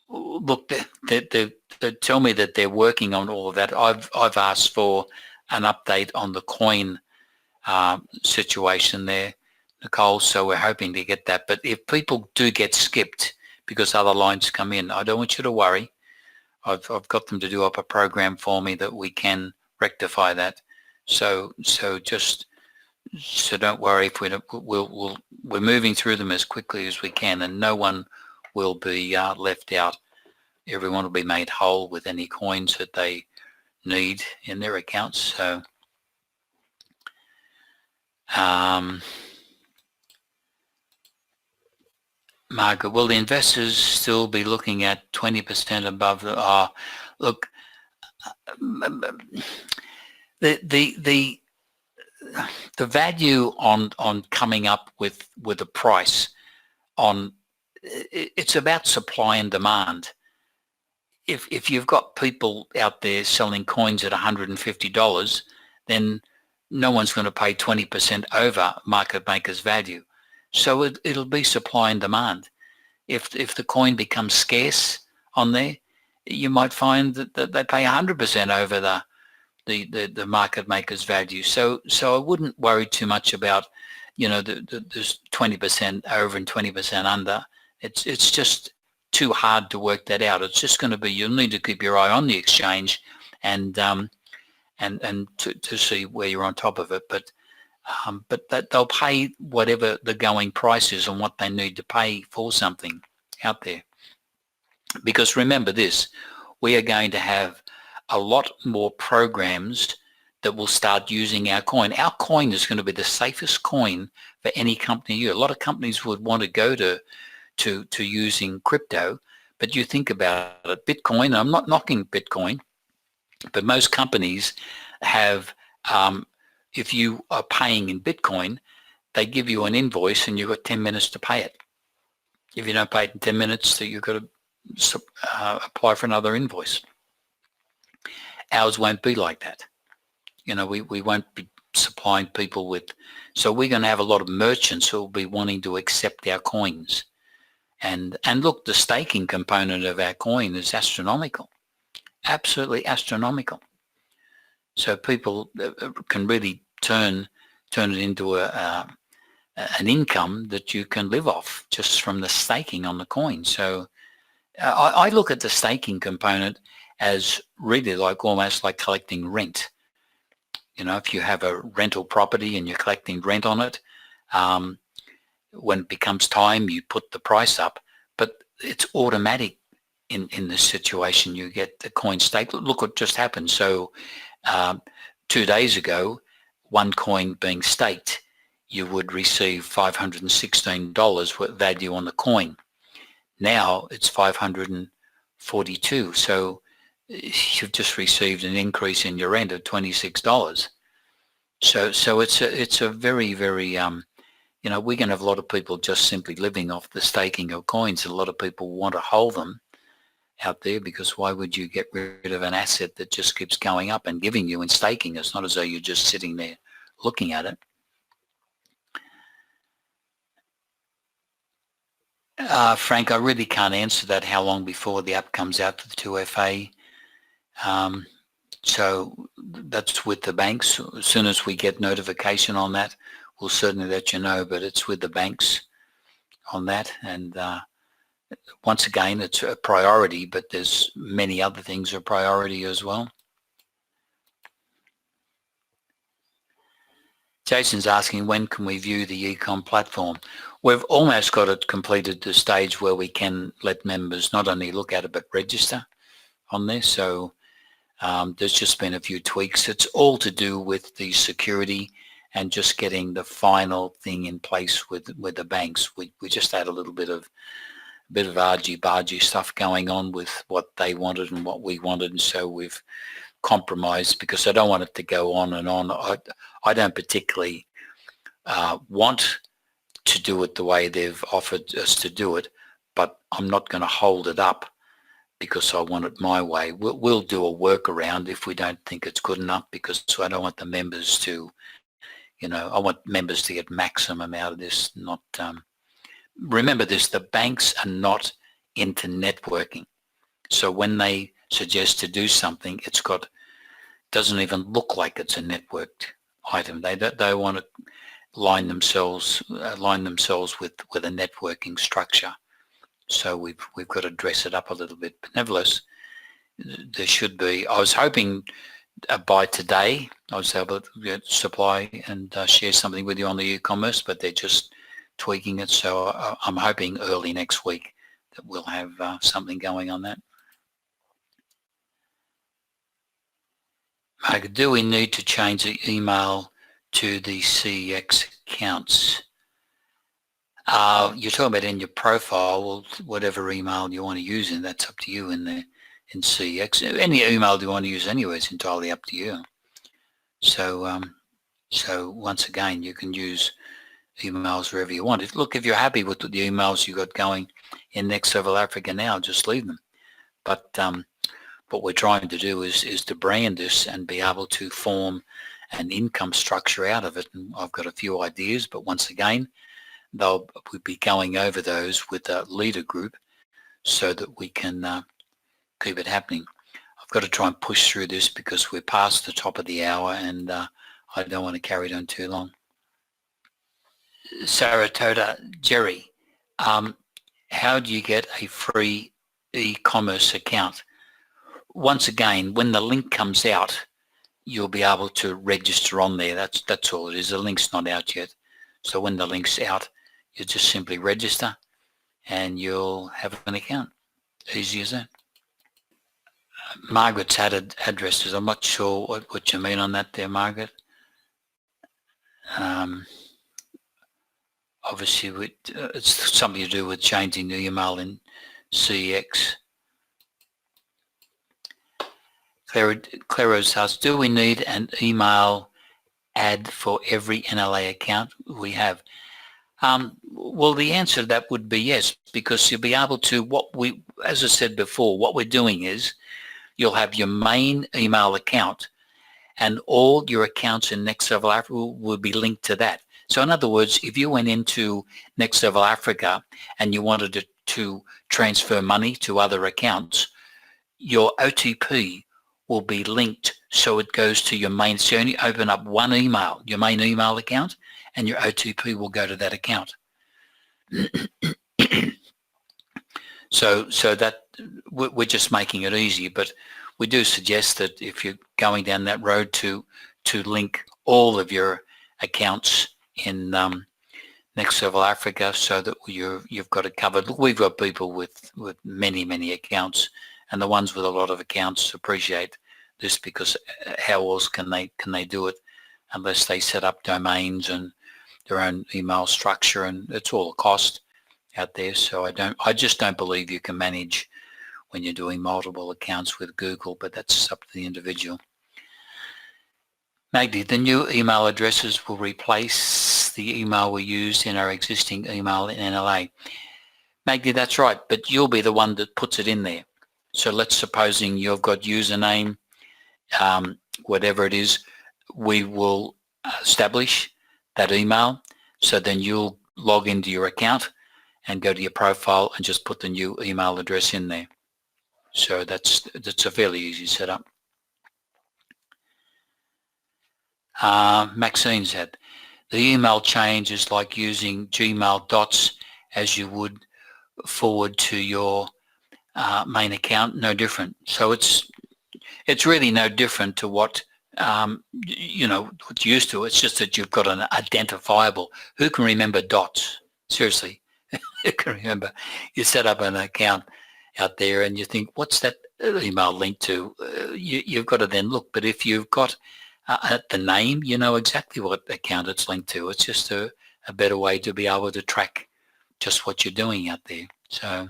Look, they tell me that they're working on all of that. I've asked for an update on the coin situation there, Nicole, so we're hoping to get that. But if people do get skipped because other lines come in, I don't want you to worry. I've got them to do up a program for me that we can rectify that. So don't worry if we're moving through them as quickly as we can, and no one will be left out. Everyone will be made whole with any coins that they need in their accounts. So Margaret, will the investors still be looking at 20% above the look, the value on coming up with a price on, it's about supply and demand. If you've got people out there selling coins at $150, then no one's going to pay 20% over market maker's value. So it'll be supply and demand. If the coin becomes scarce on there, you might find that they pay 100% over the market maker's value. So I wouldn't worry too much about, there's 20% over and 20% under. It's just too hard to work that out. It's just going to be, you'll need to keep your eye on the exchange and to see where you're on top of it. But that they'll pay whatever the going price is and what they need to pay for something out there. Because remember this, we are going to have a lot more programs that will start using our coin. Our coin is going to be the safest coin for any company. A lot of companies would want to go to using crypto, but you think about it, Bitcoin, I'm not knocking Bitcoin, but most companies have, if you are paying in Bitcoin, they give you an invoice and you've got 10 minutes to pay it. If you don't pay it in 10 minutes, so you've got to apply for another invoice. Ours won't be like that. We won't be supplying people with, so we're going to have a lot of merchants who will be wanting to accept our coins. And look, the staking component of our coin is astronomical, absolutely astronomical. So people can really turn it into an income that you can live off just from the staking on the coin. So I look at the staking component as really almost like collecting rent. If you have a rental property and you're collecting rent on it, when it becomes time, you put the price up, but it's automatic in this situation. You get the coin staked. Look what just happened. So 2 days ago, one coin being staked, you would receive $516 value on the coin. Now it's 542. So you've just received an increase in your rent of $26. So it's a very, very, we're going to have a lot of people just simply living off the staking of coins. A lot of people want to hold them out there, because why would you get rid of an asset that just keeps going up and giving you in staking? It's not as though you're just sitting there looking at it. Frank, I really can't answer that, how long before the app comes out to the 2FA. So that's with the banks. As soon as we get notification on that, we'll certainly let you know, but it's with the banks on that. And once again, it's a priority, but there's many other things are priority as well. Jason's asking, when can we view the ecom platform? We've almost got it completed to the stage where we can let members not only look at it, but register on there. So there's just been a few tweaks. It's all to do with the security and just getting the final thing in place with the banks. We just had a little bit of argy-bargy stuff going on with what they wanted and what we wanted, and so we've compromised, because I don't want it to go on and on. I don't particularly want to do it the way they've offered us to do it, but I'm not going to hold it up because I want it my way. We'll do a workaround if we don't think it's good enough, because I don't want the members to, I want members to get maximum out of this. Not remember this, the banks are not into networking. So when they suggest to do something, doesn't even look like it's a networked item. They want to align themselves with a networking structure. So we've got to dress it up a little bit. But nevertheless, there should be. I was hoping by today I was able to supply and share something with you on the e-commerce, but they're just tweaking it. So I'm hoping early next week that we'll have something going on that. Margaret, do we need to change the email to the CEX accounts? You're talking about in your profile, well, whatever email you want to use, and that's up to you in CEX. Any email you want to use anyway is entirely up to you. So, so once again, you can use emails wherever you want. Look, if you're happy with the emails you got going in Next Level Africa now, just leave them. But what we're trying to do is to brand this and be able to form an income structure out of it. And I've got a few ideas, but once again, we'll be going over those with a leader group so that we can keep it happening. I've got to try and push through this because we're past the top of the hour, and I don't want to carry it on too long. Saratoga, Jerry, how do you get a free e-commerce account? Once again, when the link comes out, you'll be able to register on there. That's all it is. The link's not out yet. So when the link's out, you just simply register and you'll have an account. Easy as that. Margaret's added addresses. I'm not sure what you mean on that there, Margaret. Obviously, it's something to do with changing the email in CX. Claro's house, do we need an email ad for every NLA account we have? Well, the answer to that would be yes, because you'll be able to, as I said before, what we're doing is you'll have your main email account and all your accounts in Next Level Africa will be linked to that. So in other words, if you went into Next Level Africa and you wanted to transfer money to other accounts, your OTP will be linked so it goes to your main. So you only open up one email, your main email account, and your OTP will go to that account. So that we're just making it easy, but we do suggest that if you're going down that road to link all of your accounts in Next Level Africa so that you've got it covered. Look, we've got people with many accounts, and the ones with a lot of accounts appreciate this because how else can they do it unless they set up domains and their own email structure, and it's all a cost out there. So I just don't believe you can manage when you're doing multiple accounts with Google, but that's up to the individual. Magdi, the new email addresses will replace the email we used in our existing email in NLA. Magdi, that's right, but you'll be the one that puts it in there. So let's supposing you've got username, whatever it is, we will establish that email. So then you'll log into your account and go to your profile and just put the new email address in there. So that's a fairly easy setup. Maxine said, the email change is like using Gmail dots as you would forward to your main account, no different. So it's really no different to what what's used to. It's just that you've got an identifiable. Who can remember dots? Seriously, who can remember? You set up an account out there and you think, what's that email linked to? You've got to then look. But if you've got the name, you know exactly what account it's linked to. It's just a better way to be able to track just what you're doing out there. So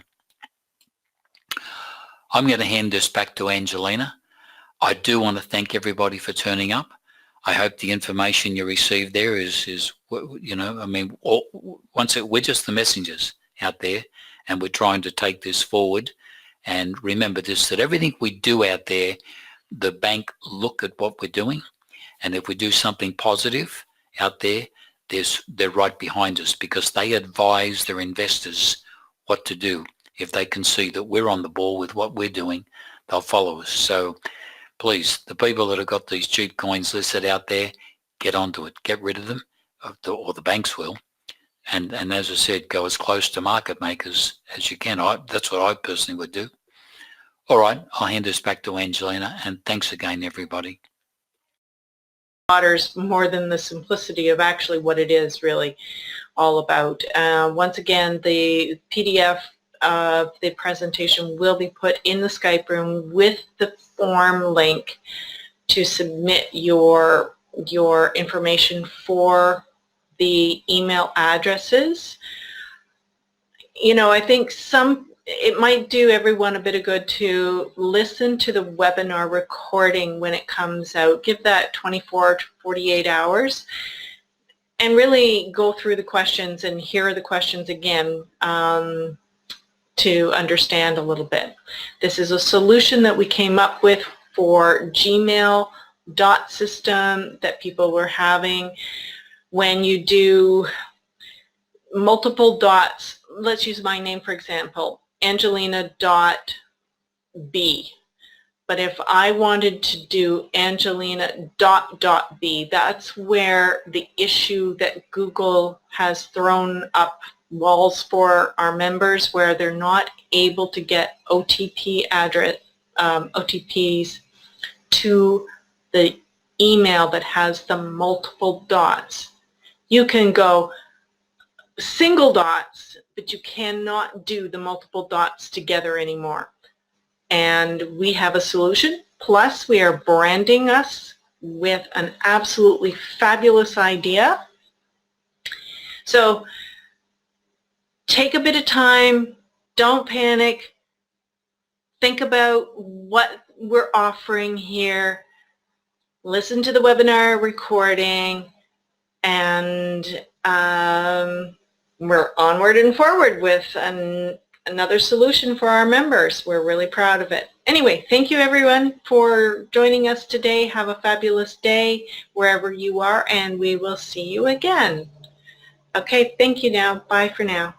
I'm going to hand this back to Angelina. I do want to thank everybody for turning up. I hope the information you receive there is you know, I mean, we're just the messengers out there, and we're trying to take this forward. And remember this, that everything we do out there, the bank look at what we're doing, and if we do something positive out there, they're right behind us, because they advise their investors what to do. If they can see that we're on the ball with what we're doing, they'll follow us. So please, the people that have got these cheap coins listed out there, get onto it. Get rid of them, or the banks will. And as I said, go as close to market makers as you can. That's what I personally would do. All right, I'll hand this back to Angelina, and thanks again, everybody. Matters more than the simplicity of actually what it is really all about. Once again, the PDF of the presentation will be put in the Skype room with the form link to submit your information for the email addresses. You know, I think it might do everyone a bit of good to listen to the webinar recording when it comes out. Give that 24 to 48 hours and really go through the questions and hear the questions again to understand a little bit. This is a solution that we came up with for Gmail dot system that people were having. When you do multiple dots, let's use my name for example, Angelina.b. But if I wanted to do Angelina.b, that's where the issue that Google has thrown up walls for our members, where they're not able to get OTPs to the email that has the multiple dots. You can go single dots, but you cannot do the multiple dots together anymore. And we have a solution. Plus, we are branding us with an absolutely fabulous idea. So take a bit of time. Don't panic. Think about what we're offering here. Listen to the webinar recording, and we're onward and forward with another solution for our members. We're really proud of it. Anyway, thank you everyone for joining us today. Have a fabulous day wherever you are, and we will see you again. Okay, thank you now. Bye for now.